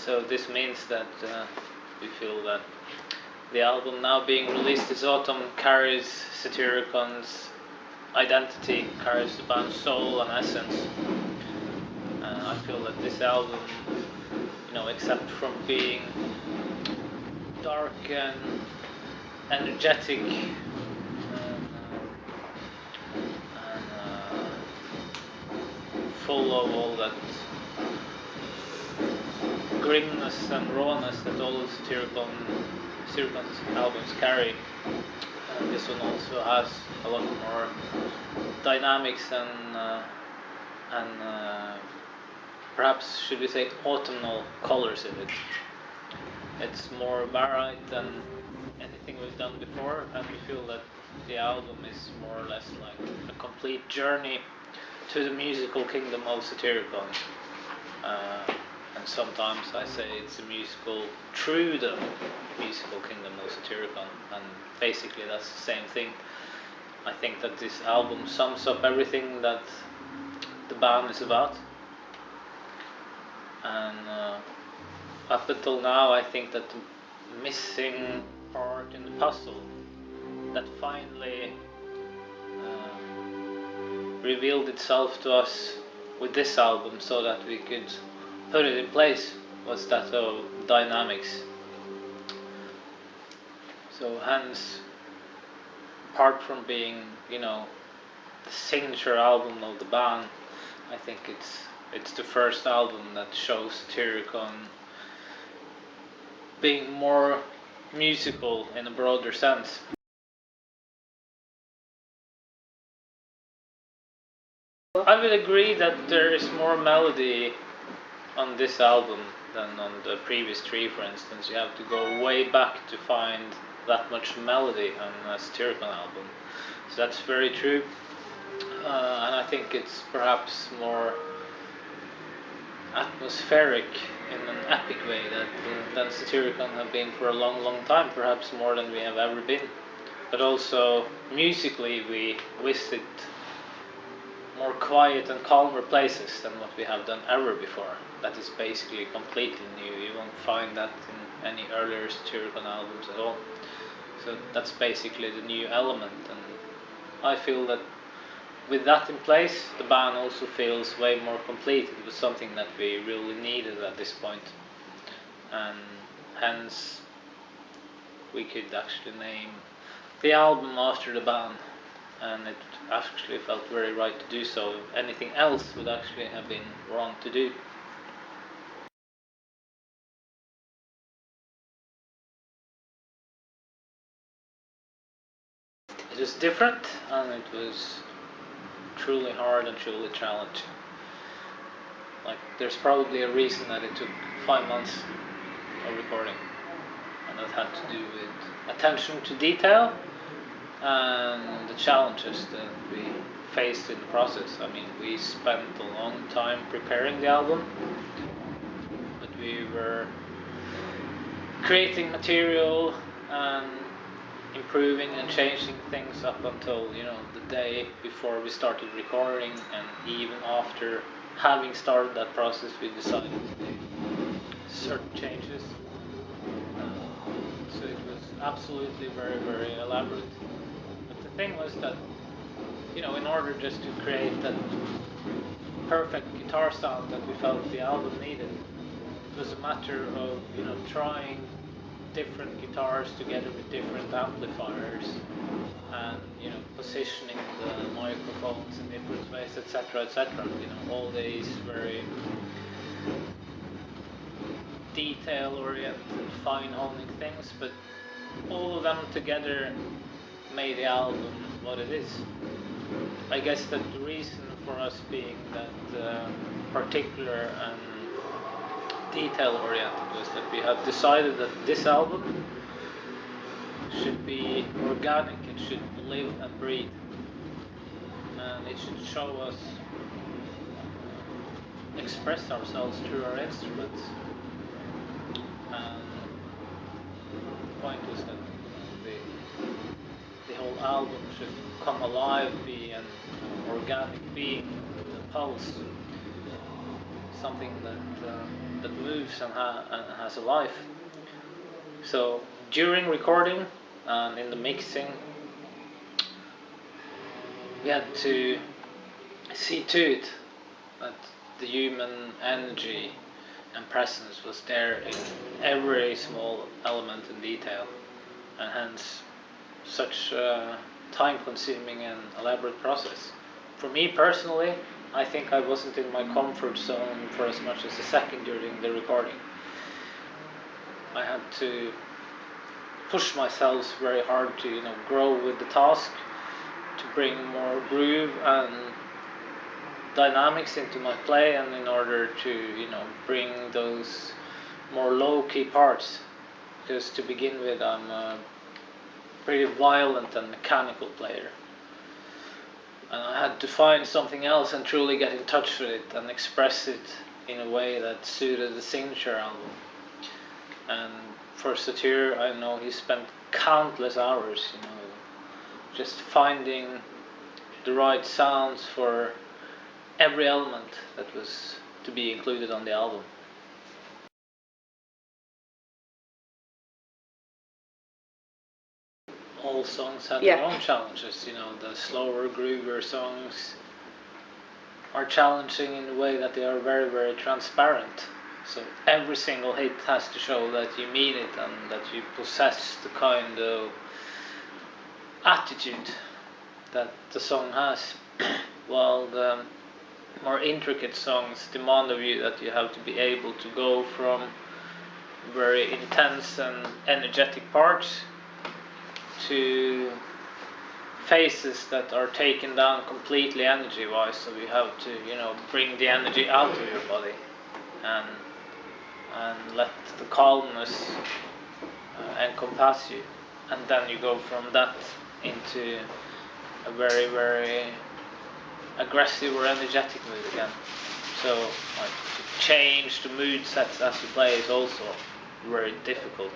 So this means that we feel that the album now being released this autumn carries Satyricon identity, carries the band's soul and essence. I feel that this album, except from being dark and energetic and full of all that grimness and rawness that all Satyricon albums carry, this one also has a lot more dynamics and perhaps should we say autumnal colors in it. It's more varied than anything we've done before, and we feel that the album is more or less like a complete journey to the musical kingdom of Satyricon. And sometimes I say it's a musical through the musical kingdom of Satyricon, and basically that's the same thing. I think that this album sums up everything that the band is about, and up until now I think that the missing part in the puzzle that finally revealed itself to us with this album so that we could put it in place was that of dynamics. So hence, apart from being, the signature album of the band, I think it's the first album that shows Satyricon being more musical in a broader sense. I would agree that there is more melody on this album than on the previous three, for instance. You have to go way back to find that much melody on a Satyricon album. So that's very true. And I think it's perhaps more atmospheric in an epic way than Satyricon have been for a long time, perhaps more than we have ever been. But also musically we visit more quiet and calmer places than what we have done ever before. That is basically completely new. You won't find that in any earlier Satyricon albums at all. So that's basically the new element, and I feel that with that in place, the band also feels way more complete. It was something that we really needed at this point, and hence we could actually name the album after the band, and it actually felt very right to do so. Anything else would actually have been wrong to do. It was different, and it was truly hard and truly challenging. Like, there's probably a reason that it took 5 months of recording, and that had to do with attention to detail and the challenges that we faced in the process. I mean, we spent a long time preparing the album, but we were creating material and improving and changing things up until the day before we started recording, and even after having started that process we decided to make certain changes. So it was absolutely very elaborate. But the thing was that in order just to create that perfect guitar sound that we felt the album needed, it was a matter of trying different guitars together with different amplifiers, and positioning the microphones in different ways, etc. All these very detail oriented, fine honing things, but all of them together made the album what it is. I guess that the reason for us being that particular and detail oriented was that we had decided that this album should be organic, it should live and breathe, and it should show us express ourselves through our instruments. And the point was that the whole album should come alive, be an organic being with a pulse, something that that moves and has a life. So during recording and in the mixing, we had to see to it that the human energy and presence was there in every small element and detail, and hence such a time-consuming and elaborate process. For me personally, I think I wasn't in my comfort zone for as much as a second during the recording. I had to push myself very hard to grow with the task, to bring more groove and dynamics into my play, and in order to bring those more low-key parts, because to begin with I'm a pretty violent and mechanical player, and I had to find something else and truly get in touch with it and express it in a way that suited the signature album. And for Satyr, I know he spent countless hours just finding the right sounds for every element that was to be included on the album. All songs had their own challenges. The slower, groovier songs are challenging in the way that they are very, very transparent. So every single hit has to show that you mean it and that you possess the kind of attitude that the song has. While the more intricate songs demand of you that you have to be able to go from very intense and energetic parts to phases that are taken down completely energy wise, so you have to bring the energy out of your body and let the calmness encompass you, and then you go from that into a very, very aggressive or energetic mood again. So to change the mood sets as you play is also very difficult.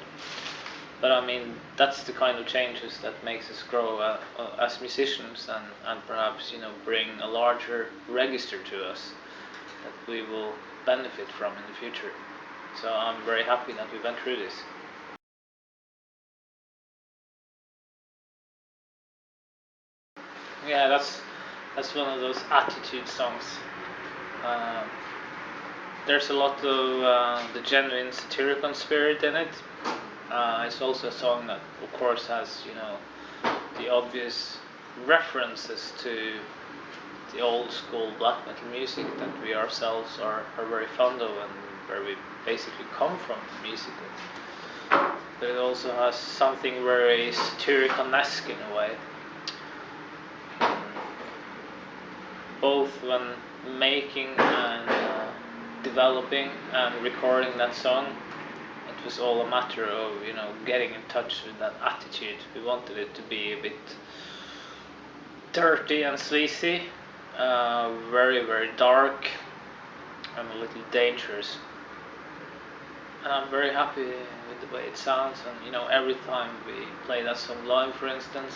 But I mean, that's the kind of changes that makes us grow as musicians, and perhaps bring a larger register to us that we will benefit from in the future. So I'm very happy that we went through this. Yeah, that's one of those attitude songs. There's a lot of the genuine satirical spirit in it. It's also a song that, of course, has the obvious references to the old school black metal music that we ourselves are very fond of and where we basically come from musically. But it also has something very satirical-esque in a way. Both when making and developing and recording that song, it was all a matter of getting in touch with that attitude. We wanted it to be a bit dirty and sleazy, very, very dark and a little dangerous. And I'm very happy with the way it sounds, and every time we play that song live, for instance,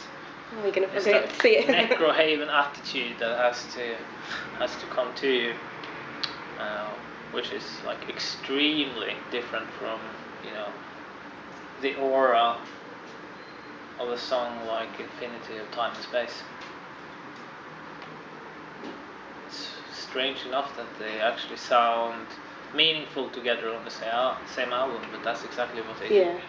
we're gonna forget to see it. Necrohaven attitude that has to come to you, which is like extremely different from the aura of a song like Infinity of Time and Space. It's strange enough that they actually sound meaningful together on the same album, but that's exactly what they do.